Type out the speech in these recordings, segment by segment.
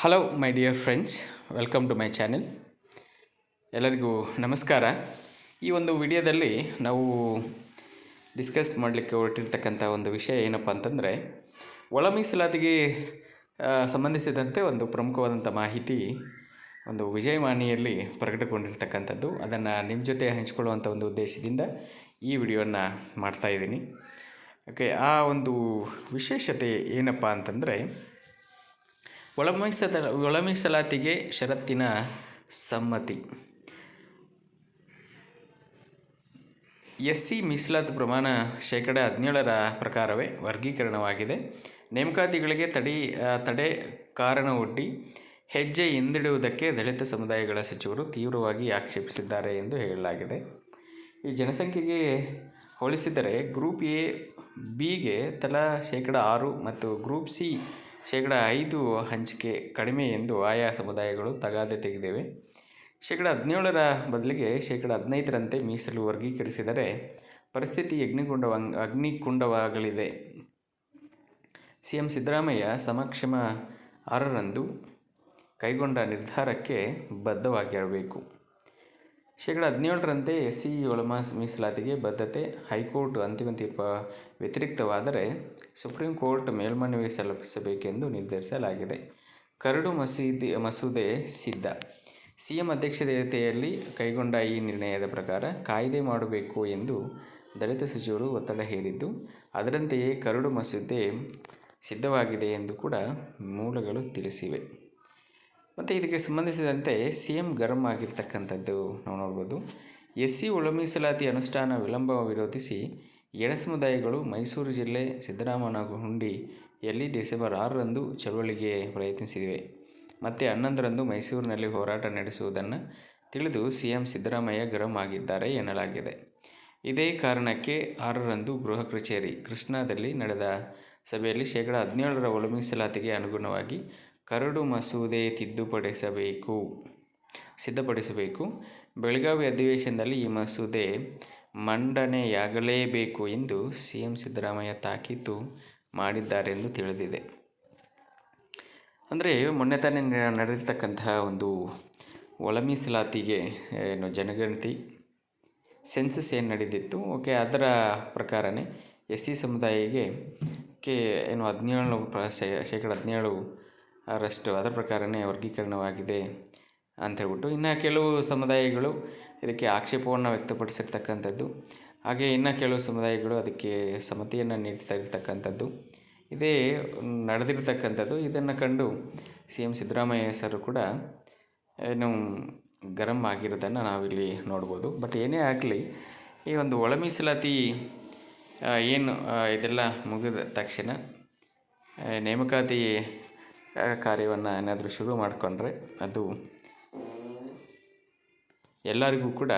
Hello my dear friends, welcome to my channel. ಎಲ್ಲರಿಗೂ ನಮಸ್ಕಾರ. ಈ ಒಂದು ವಿಡಿಯೋದಲ್ಲಿ ನಾವು ಡಿಸ್ಕಸ್ ಮಾಡಲಿಕ್ಕೆ ಹೊರಟಿರ್ತಕ್ಕಂಥ ಒಂದು ವಿಷಯ ಏನಪ್ಪ ಅಂತಂದರೆ, ಒಳ ಮೀಸಲಾತಿಗೆ ಸಂಬಂಧಿಸಿದಂತೆ ಒಂದು ಪ್ರಮುಖವಾದಂಥ ಮಾಹಿತಿ ಒಂದು ವಿಜಯವಾಣಿಯಲ್ಲಿ ಪ್ರಕಟಗೊಂಡಿರ್ತಕ್ಕಂಥದ್ದು. ಅದನ್ನು ನಿಮ್ಮ ಜೊತೆ ಹಂಚಿಕೊಳ್ಳುವಂಥ ಒಂದು ಉದ್ದೇಶದಿಂದ ಈ ವಿಡಿಯೋವನ್ನು ಮಾಡ್ತಾಯಿದ್ದೀನಿ. ಓಕೆ, ಆ ಒಂದು ವಿಶೇಷತೆ ಏನಪ್ಪ ಅಂತಂದರೆ, ಒಳ ಮೀಸಲಾತಿಗೆ ಷರತ್ತಿನ ಸಮ್ಮತಿ. ಎಸ್ ಸಿ ಮೀಸಲಾತಿ ಪ್ರಮಾಣ 17% ಪ್ರಕಾರವೇ ವರ್ಗೀಕರಣವಾಗಿದೆ. ನೇಮಕಾತಿಗಳಿಗೆ ತಡೆ ಕಾರಣ ಒಡ್ಡಿ ಹೆಜ್ಜೆ ಹಿಂದಿಡುವುದಕ್ಕೆ ದಲಿತ ಸಮುದಾಯಗಳ ಸಚಿವರು ತೀವ್ರವಾಗಿ ಆಕ್ಷೇಪಿಸಿದ್ದಾರೆ ಎಂದು ಹೇಳಲಾಗಿದೆ. ಈ ಜನಸಂಖ್ಯೆಗೆ ಹೋಲಿಸಿದರೆ ಗ್ರೂಪ್ ಎ ಬಿಗೆ ತಲಾ 6% ಮತ್ತು ಗ್ರೂಪ್ ಸಿ 5% ಹಂಚಿಕೆ ಕಡಿಮೆ ಎಂದು ಆಯಾ ಸಮುದಾಯಗಳು ತಗಾದೆ ತೆಗೆದಿವೆ. 17% ಬದಲಿಗೆ 15%ರಂತೆ ಮೀಸಲು ವರ್ಗೀಕರಿಸಿದರೆ ಪರಿಸ್ಥಿತಿ ಅಗ್ನಿಕುಂಡವಾಗಲಿದೆ. ಸಿಎಂ ಸಿದ್ದರಾಮಯ್ಯ ಸಮಕ್ಷಮ 6ರಂದು ಕೈಗೊಂಡ ನಿರ್ಧಾರಕ್ಕೆ ಬದ್ಧವಾಗಿರಬೇಕು. 17%ರಂತೆ ಎಸ್ಸಿ ಒಳ ಮೀಸಲಾತಿಗೆ ಬದ್ಧತೆ. ಹೈಕೋರ್ಟ್ ಅಂತಿಮ ತೀರ್ಪು ವ್ಯತಿರಿಕ್ತವಾದರೆ ಸುಪ್ರೀಂ ಕೋರ್ಟ್ ಮೇಲ್ಮನವಿ ಸಲ್ಲಿಸಬೇಕೆಂದು ನಿರ್ಧರಿಸಲಾಗಿದೆ. ಕರಡು ಮಸೂದೆ ಸಿದ್ಧ. ಸಿಎಂ ಅಧ್ಯಕ್ಷತೆಯಲ್ಲಿ ಕೈಗೊಂಡ ಈ ನಿರ್ಣಯದ ಪ್ರಕಾರ ಕಾಯ್ದೆ ಮಾಡಬೇಕು ಎಂದು ದಲಿತ ಸಚಿವರು ಒತ್ತಡ ಹೇರಿದ್ದು, ಅದರಂತೆಯೇ ಕರಡು ಮಸೂದೆ ಸಿದ್ಧವಾಗಿದೆ ಎಂದು ಕೂಡ ಮೂಲಗಳು ತಿಳಿಸಿವೆ. ಮತ್ತು ಇದಕ್ಕೆ ಸಂಬಂಧಿಸಿದಂತೆ ಸಿಎಂ ಗರಂ ಆಗಿರ್ತಕ್ಕಂಥದ್ದು ನಾವು ನೋಡ್ಬೋದು. ಎಸ್ಸಿ ಒಳ ಮೀಸಲಾತಿ ಅನುಷ್ಠಾನ ವಿಳಂಬ ವಿರೋಧಿಸಿ ಎಡ ಸಮುದಾಯಗಳು ಮೈಸೂರು ಜಿಲ್ಲೆ ಸಿದ್ದರಾಮನಹುಂಡಿಯಲ್ಲಿ ಡಿಸೆಂಬರ್ 6ರಂದು ಚಳವಳಿಗೆ ಪ್ರಯತ್ನಿಸಿವೆ. ಮತ್ತು 11ರಂದು ಮೈಸೂರಿನಲ್ಲಿ ಹೋರಾಟ ನಡೆಸುವುದನ್ನು ತಿಳಿದು ಸಿಎಂ ಸಿದ್ದರಾಮಯ್ಯ ಗರಂ ಆಗಿದ್ದಾರೆ ಎನ್ನಲಾಗಿದೆ. ಇದೇ ಕಾರಣಕ್ಕೆ 6ರಂದು ಗೃಹ ಕಚೇರಿ ಕೃಷ್ಣಾದಲ್ಲಿ ನಡೆದ ಸಭೆಯಲ್ಲಿ 17% ಒಳ ಮೀಸಲಾತಿಗೆ ಅನುಗುಣವಾಗಿ ಕರಡು ಮಸೂದೆ ಸಿದ್ಧಪಡಿಸಬೇಕು. ಬೆಳಗಾವಿ ಅಧಿವೇಶನದಲ್ಲಿ ಈ ಮಸೂದೆ ಮಂಡನೆಯಾಗಲೇಬೇಕು ಎಂದು ಸಿಎಂ ಸಿದ್ದರಾಮಯ್ಯ ತಾಕೀತು ಮಾಡಿದ್ದಾರೆಂದು ತಿಳಿದಿದೆ. ಅಂದರೆ ಮೊನ್ನೆ ತಾನೇ ನಡೆದಿರ್ತಕ್ಕಂತಹ ಒಂದು ಒಳ ಮೀಸಲಾತಿಗೆ ಜನಗಣತಿ ಸೆನ್ಸಸ್ ಏನು ನಡೆದಿತ್ತು, ಓಕೆ, ಅದರ ಪ್ರಕಾರನೇ ಎಸ್ ಸಿ ಸಮುದಾಯಕ್ಕೆ 17% ಅದರ ಪ್ರಕಾರನೇ ವರ್ಗೀಕರಣವಾಗಿದೆ ಅಂಥೇಳ್ಬಿಟ್ಟು. ಇನ್ನು ಕೆಲವು ಸಮುದಾಯಗಳು ಇದಕ್ಕೆ ಆಕ್ಷೇಪವನ್ನು ವ್ಯಕ್ತಪಡಿಸಿರ್ತಕ್ಕಂಥದ್ದು, ಹಾಗೆ ಇನ್ನು ಕೆಲವು ಸಮುದಾಯಗಳು ಅದಕ್ಕೆ ಸಮ್ಮತಿಯನ್ನು ನೀಡ್ತಾ ಇರ್ತಕ್ಕಂಥದ್ದು ಇದೇ ನಡೆದಿರ್ತಕ್ಕಂಥದ್ದು. ಇದನ್ನು ಕಂಡು ಸಿಎಂ ಸಿದ್ದರಾಮಯ್ಯ ಸರ್ ಕೂಡ ಗರಂ ಆಗಿರೋದನ್ನು ನಾವಿಲ್ಲಿ ನೋಡ್ಬೋದು. ಬಟ್ ಏನೇ ಆಗಲಿ, ಈ ಒಂದು ಒಳ ಮೀಸಲಾತಿ ಇದೆಲ್ಲ ಮುಗಿದ ತಕ್ಷಣ ನೇಮಕಾತಿ ಕಾರ್ಯವನ್ನು ಏನಾದರೂ ಶುರು ಮಾಡಿಕೊಂಡ್ರೆ ಅದು ಎಲ್ಲರಿಗೂ ಕೂಡ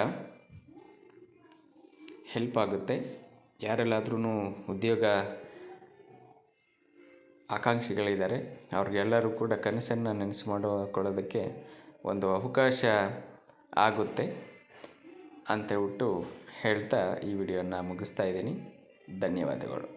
ಹೆಲ್ಪ್ ಆಗುತ್ತೆ. ಯಾರೆಲ್ಲಾದ್ರೂ ಉದ್ಯೋಗ ಆಕಾಂಕ್ಷಿಗಳಿದ್ದಾರೆ ಅವ್ರಿಗೆಲ್ಲರೂ ಕೂಡ ಕನಸನ್ನು ನನಸು ಮಾಡಿಕೊಳ್ಳೋದಕ್ಕೆ ಒಂದು ಅವಕಾಶ ಆಗುತ್ತೆ ಅಂತೇಳ್ಬಿಟ್ಟು ಹೇಳ್ತಾ ಈ ವಿಡಿಯೋನ ಮುಗಿಸ್ತಾ ಇದ್ದೀನಿ. ಧನ್ಯವಾದಗಳು.